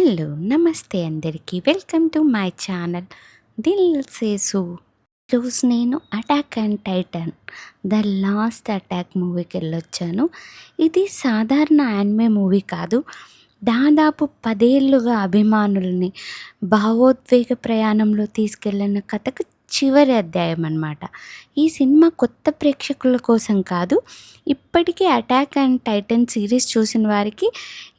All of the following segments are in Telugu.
హలో నమస్తే అందరికీ welcome to my channel Dil Sesu. ఈరోజు నేను attack and titan the last attack మూవీకి వెళ్ళొచ్చాను. ఇది సాధారణ యానిమే మూవీ కాదు. దాదాపు 10 ఏళ్ళుగా అభిమానుల్ని భావోద్వేగ ప్రయాణంలో తీసుకెళ్ళిన కథకు చివరి అధ్యాయం అన్నమాట. ఈ సినిమా కొత్త ప్రేక్షకుల కోసం కాదు, ఇప్పటికీ అటాక్ అండ్ టైటన్ సిరీస్ చూసిన వారికి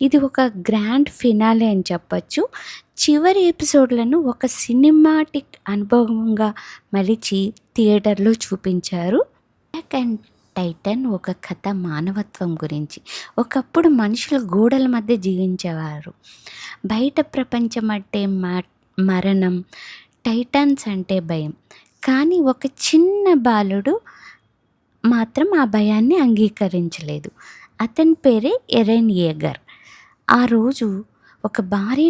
ఇది ఒక గ్రాండ్ ఫినాలే అని చెప్పొచ్చు. చివరి ఎపిసోడ్లను ఒక సినిమాటిక్ అనుభవంగా మలిచి థియేటర్లో చూపించారు. అటాక్ అండ్ టైటన్ ఒక కథ మానవత్వం గురించి. ఒకప్పుడు మనుషులు గోడల మధ్య జీవించేవారు. బయట ప్రపంచం అంటే మరణం, టైటన్స్ అంటే భయం. కానీ ఒక చిన్న బాలుడు మాత్రం ఆ భయాన్ని అంగీకరించలేదు. అతని పేరే ఎరెన్ యేగర్. ఆ రోజు ఒక భారీ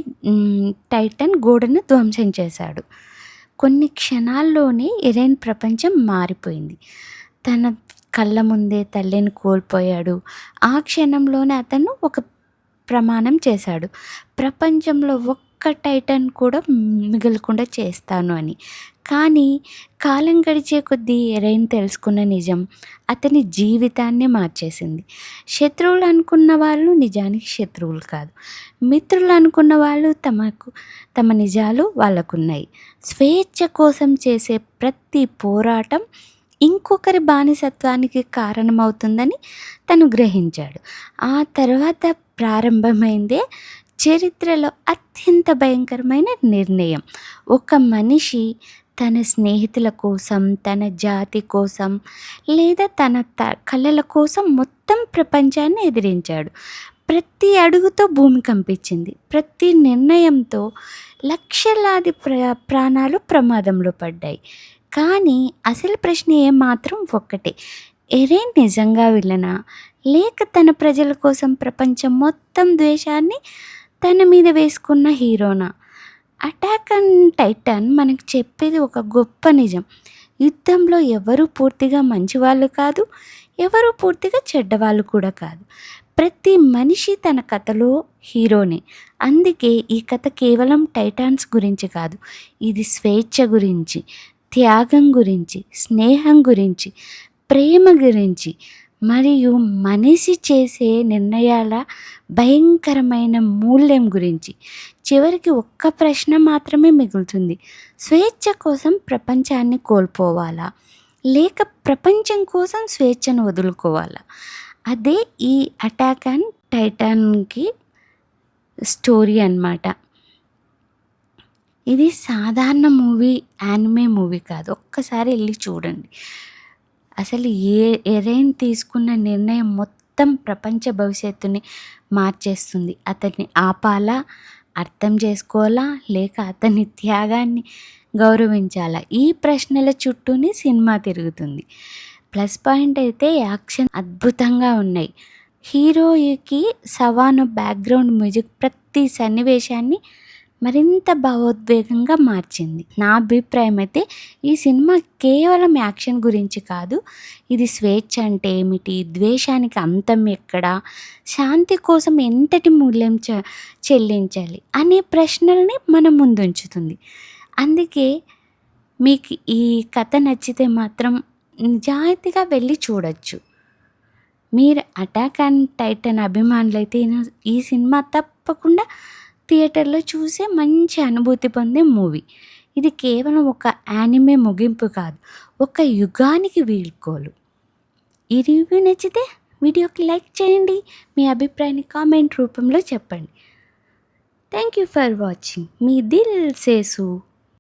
టైటన్ గోడను ధ్వంసం చేశాడు. కొన్ని క్షణాల్లోనే ఎరెన్ ప్రపంచం మారిపోయింది. తన కళ్ళ ముందే తల్లిని కోల్పోయాడు. ఆ క్షణంలోనే అతను ఒక ప్రమాణం చేశాడు, ప్రపంచంలో ఒక్క టైటన్ కూడా మిగలకుండా చేస్తాను అని. కానీ కాలం గడిచే కొద్దీ ఎరైన్ తెలుసుకున్న నిజం అతని జీవితాన్ని మార్చేసింది. శత్రువులు అనుకున్న వాళ్ళు నిజానికి శత్రువులు కాదు, మిత్రులు అనుకున్న వాళ్ళు తమ నిజాలు వాళ్ళకున్నాయి. స్వేచ్ఛ కోసం చేసే ప్రతి పోరాటం ఇంకొకరి బానిసత్వానికి కారణమవుతుందని తను గ్రహించాడు. ఆ తర్వాత ప్రారంభమైందే చరిత్రలో అత్యంత భయంకరమైన నిర్ణయం. ఒక మనిషి తన స్నేహితుల కోసం, తన జాతి కోసం, లేదా తన కళల కోసం మొత్తం ప్రపంచాన్ని ఎదిరించాడు. ప్రతి అడుగుతో భూమి కంపించింది. ప్రతి నిర్ణయంతో లక్షలాది ప్రాణాలు ప్రమాదంలో పడ్డాయి. కానీ అసలు ప్రశ్న ఏమాత్రం ఒక్కటే, ఎరైన్ నిజంగా విలనా, లేక తన ప్రజల కోసం ప్రపంచం మొత్తం ద్వేషాన్ని తన మీద వేసుకున్న హీరోనా? అటాక్ అండ్ టైటన్ మనకు చెప్పేది ఒక గొప్ప నిజం. యుద్ధంలో ఎవరు పూర్తిగా మంచివాళ్ళు కాదు, ఎవరు పూర్తిగా చెడ్డవాళ్ళు కూడా కాదు. ప్రతి మనిషి తన కథలో హీరోనే. అందుకే ఈ కథ కేవలం టైటాన్స్ గురించి కాదు, ఇది స్వేచ్ఛ గురించి, త్యాగం గురించి, స్నేహం గురించి, ప్రేమ గురించి, మరియు మనిషి చేసే నిర్ణయాల భయంకరమైన మూల్యం గురించి. చివరికి ఒక్క ప్రశ్న మాత్రమే మిగులుతుంది: స్వేచ్ఛ కోసం ప్రపంచాన్ని కోల్పోవాలా, లేక ప్రపంచం కోసం స్వేచ్ఛను వదులుకోవాలా? అదే ఈ అటాక్ అండ్ టైటన్కి స్టోరీ అన్నమాట. ఇది సాధారణ మూవీ, యానిమే మూవీ కాదు. ఒక్కసారి వెళ్ళి చూడండి. అసలు ఎరైన్ తీసుకున్న నిర్ణయం మొత్తం ప్రపంచ భవిష్యత్తుని మార్చేస్తుంది. అతన్ని ఆపాలా, అర్థం చేసుకోవాలా, లేక అతని త్యాగాన్ని గౌరవించాలా? ఈ ప్రశ్నల చుట్టూనే సినిమా తిరుగుతుంది. ప్లస్ పాయింట్ అయితే యాక్షన్ అద్భుతంగా ఉన్నాయి. హీరోయికి సవాను బ్యాక్గ్రౌండ్ మ్యూజిక్ ప్రతి సన్నివేశాన్ని మరింత భావోద్వేగంగా మార్చింది. నా అభిప్రాయం అయితే ఈ సినిమా కేవలం యాక్షన్ గురించి కాదు, ఇది స్వేచ్ఛ అంటే ఏమిటి, ద్వేషానికి అంతం ఎక్కడ, శాంతి కోసం ఎంతటి మూల్యం చెల్లించాలి అనే ప్రశ్నల్ని మన ముందుంచుతుంది. అందుకే మీకు ఈ కథ నచ్చితే మాత్రం నిజాయితీగా వెళ్ళి చూడొచ్చు. మీరు అటాక్ అండ్ టైటన్ అభిమానులైతే ఈ సినిమా తప్పకుండా థియేటర్లో చూసే మంచి అనుభూతి పొందే మూవీ. ఇది కేవలం ఒక యానిమే ముగింపు కాదు, ఒక యుగానికి వీడ్కోలు. ఈ రివ్యూ నచ్చితే వీడియోకి లైక్ చేయండి, మీ అభిప్రాయాన్ని కామెంట్ రూపంలో చెప్పండి. Thank you for watching. మీ దిల్ సేసు.